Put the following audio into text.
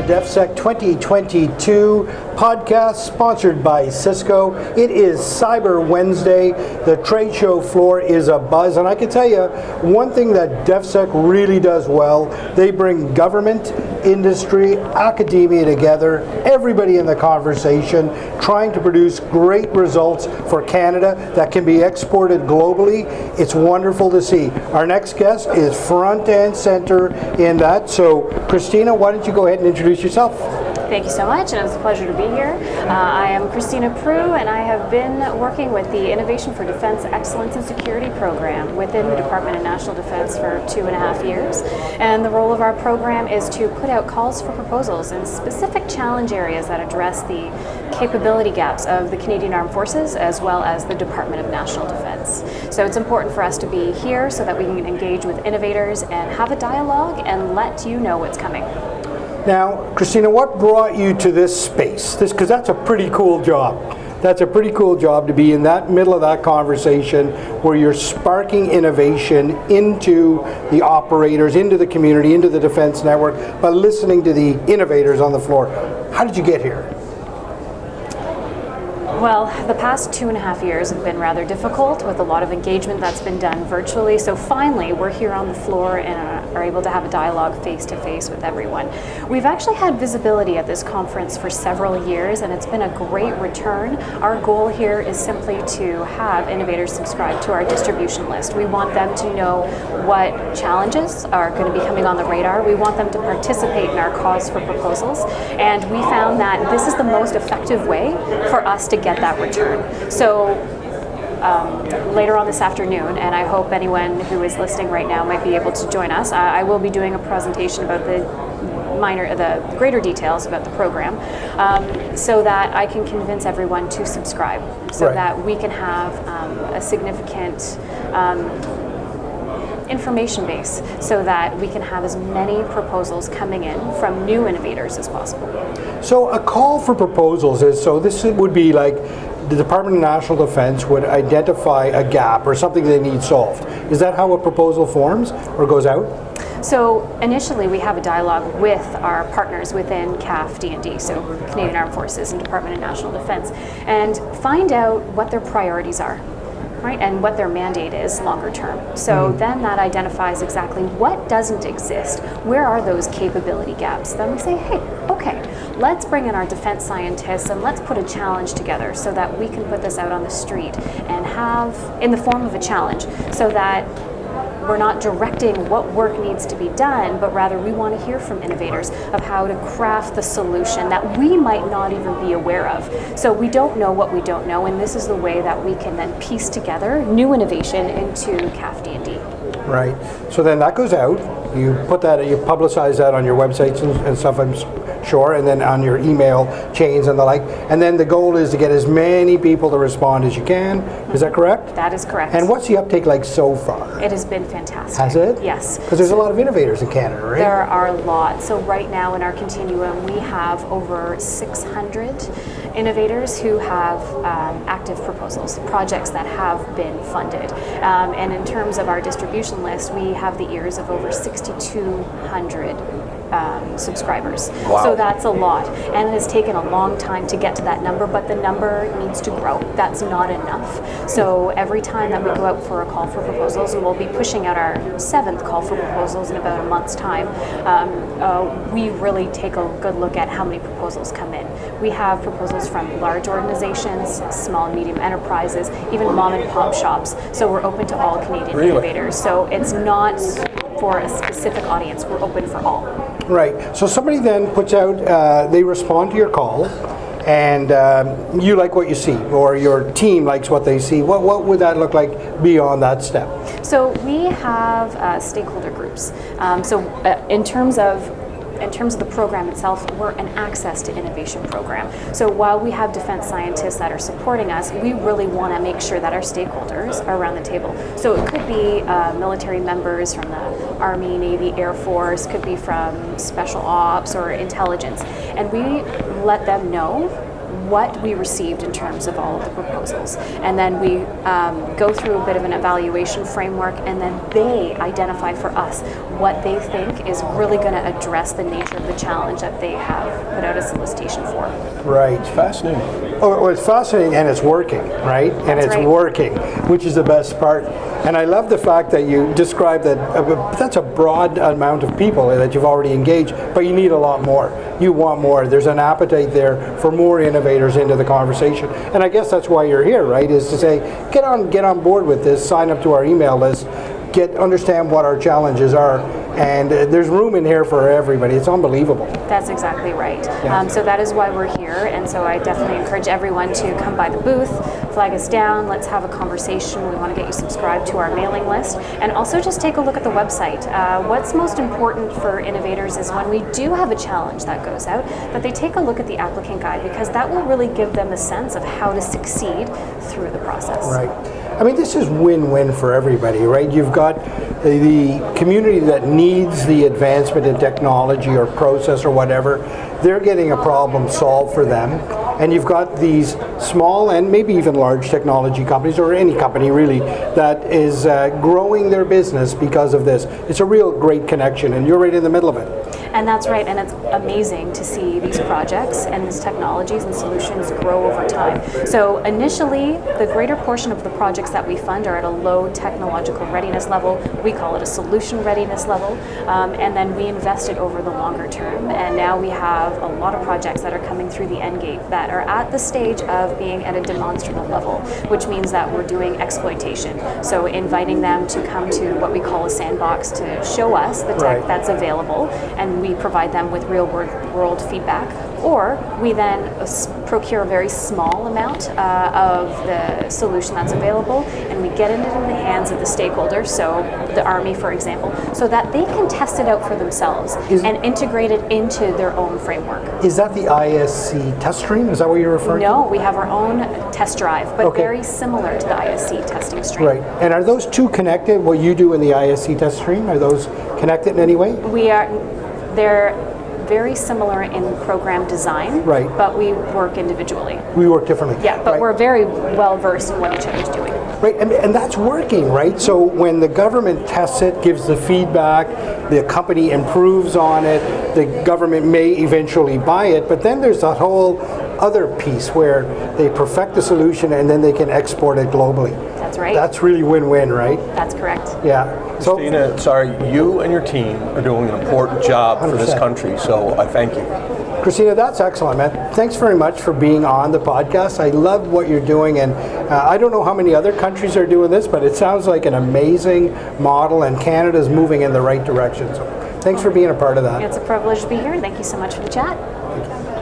DefSec 2022 podcast sponsored by Cisco. It is Cyber Wednesday. The trade show floor is abuzz, and I can tell you one thing that DefSec really does well, they bring government, industry, academia together, everybody in the conversation, trying to produce great results for Canada that can be exported globally. It's wonderful to see. Our next guest is front and center in that. So, Kristina, why don't you go ahead and introduce yourself? Thank you so much, and it's a pleasure to be here. I am Kristina Proulx, and I have been working with the Innovation for Defense Excellence and Security program within the Department of National Defense for 2.5 years. And the role of our program is to put out calls for proposals in specific challenge areas that address the capability gaps of the Canadian Armed Forces as well as the Department of National Defense. So it's important for us to be here so that we can engage with innovators and have a dialogue and let you know what's coming. Now, Kristina, what brought you to this space? Because that's a pretty cool job. That's a pretty cool job to be in that middle of that conversation where you're sparking innovation into the operators, into the community, into the defense network, by listening to the innovators on the floor. How did you get here? Well, the past 2.5 years have been rather difficult with a lot of engagement that's been done virtually. So finally, we're here on the floor and are able to have a dialogue face-to-face with everyone. We've actually had visibility at this conference for several years, and it's been a great return. Our goal here is simply to have innovators subscribe to our distribution list. We want them to know what challenges are going to be coming on the radar. We want them to participate in our calls for proposals, and we found that this is the most effective way for us to get that return. So later on this afternoon, and I hope anyone who is listening right now might be able to join us, I will be doing a presentation about the greater details about the program, so that I can convince everyone to subscribe, so that we can have a significant information base, so that we can have as many proposals coming in from new innovators as possible. So a call for proposals is, so this would be like the Department of National Defense would identify a gap or something they need solved. Is that how a proposal forms or goes out? So initially we have a dialogue with our partners within CAF D&D, so Canadian Armed Forces and Department of National Defense, and find out what their priorities are. Right, and what their mandate is longer term. So then that identifies exactly what doesn't exist. Where are those capability gaps? Then we say, hey, okay, let's bring in our defense scientists and let's put a challenge together so that we can put this out on the street and have, in the form of a challenge, so that we're not directing what work needs to be done, but rather we want to hear from innovators of how to craft the solution that we might not even be aware of. So we don't know what we don't know, and this is the way that we can then piece together new innovation into CAF D&D. Right. So then that goes out. You put that, you publicize that on your websites and stuff, I'm sure, and then on your email chains and the like. And then the goal is to get as many people to respond as you can. Is that correct? That is correct. And what's the uptake like so far? It has been fantastic. Has it? Yes. Because there's a lot of innovators in Canada, right? There are a lot. So right now in our continuum, we have over 600 innovators who have active proposals, projects that have been funded. And in terms of our distribution list, we have the ears of over 6,200 subscribers. Wow. So that's a lot, and it has taken a long time to get to that number, but the number needs to grow. That's not enough. So every time that we go out for a call for proposals, and we'll be pushing out our 7th call for proposals in about a month's time, we really take a good look at how many proposals come in. We have proposals from large organizations, small and medium enterprises, even mom and pop shops. So we're open to all Canadian innovators. So it's not for a specific audience, we're open for all. Right. So somebody then puts out, they respond to your call, and you like what you see, or your team likes what they see. What would that look like beyond that step? So we have stakeholder groups. In terms of the program itself, we're an access to innovation program. So while we have defense scientists that are supporting us, we really want to make sure that our stakeholders are around the table. So it could be military members from the Army, Navy, Air Force, could be from special ops or intelligence. And we let them know what we received in terms of all of the proposals. And then we go through a bit of an evaluation framework, and then they identify for us what they think is really going to address the nature of the challenge that they have put out a solicitation for. Right. It's fascinating. Oh, it's fascinating, and it's working, right? And That's it's right. working, which is the best part. And I love the fact that you described that that's a broad amount of people that you've already engaged, but you need a lot more. You want more. There's an appetite there for more innovators into the conversation. And I guess that's why you're here, right? Is to say, get on board with this, sign up to our email list, understand what our challenges are, and there's room in here for everybody. It's unbelievable. That's exactly right. Yeah. So that is why we're here, and so I definitely encourage everyone to come by the booth, flag us down, let's have a conversation. We want to get you subscribed to our mailing list, and also just take a look at the website. What's most important for innovators is when we do have a challenge that goes out, that they take a look at the applicant guide, because that will really give them a sense of how to succeed through the process. Right. I mean, this is win-win for everybody, right? You've got the community that needs the advancement in technology or process or whatever. They're getting a problem solved for them. And you've got these small and maybe even large technology companies, or any company really, that is growing their business because of this. It's a real great connection, and you're right in the middle of it. And that's right, and it's amazing to see these projects and these technologies and solutions grow over time. So initially, the greater portion of the projects that we fund are at a low technological readiness level. We call it a solution readiness level, and then we invest it over the longer term. And now we have a lot of projects that are coming through the end gate that are at the stage of being at a demonstrable level, which means that we're doing exploitation. So inviting them to come to what we call a sandbox to show us the tech Right. that's available, and we provide them with real world feedback, or we then procure a very small amount of the solution that's available, and we get it into the hands of the stakeholders, so the Army, for example, so that they can test it out for themselves and integrate it into their own framework. Is that the ISC test stream? Is that what you're referring to? No, we have our own test drive, but Okay. very similar to the ISC testing stream. Right. And are those two connected? What you do in the ISC test stream, are those connected in any way? They're very similar in program design, Right. but we work individually. We work differently. Yeah, but right. we're very well versed in what each other's doing. Right, and that's working, right? So when the government tests it, gives the feedback, the company improves on it, the government may eventually buy it, but then there's that whole other piece where they perfect the solution and then they can export it globally. That's right. That's really win-win, right? That's correct. Yeah. So, Kristina, sorry, you and your team are doing an important job for this 100%. country, so I thank you. Christina, that's excellent, man. Thanks very much for being on the podcast. I love what you're doing, and I don't know how many other countries are doing this, but it sounds like an amazing model, and Canada's moving in the right direction. So thanks for being a part of that. It's a privilege to be here. Thank you so much for the chat. Thank you.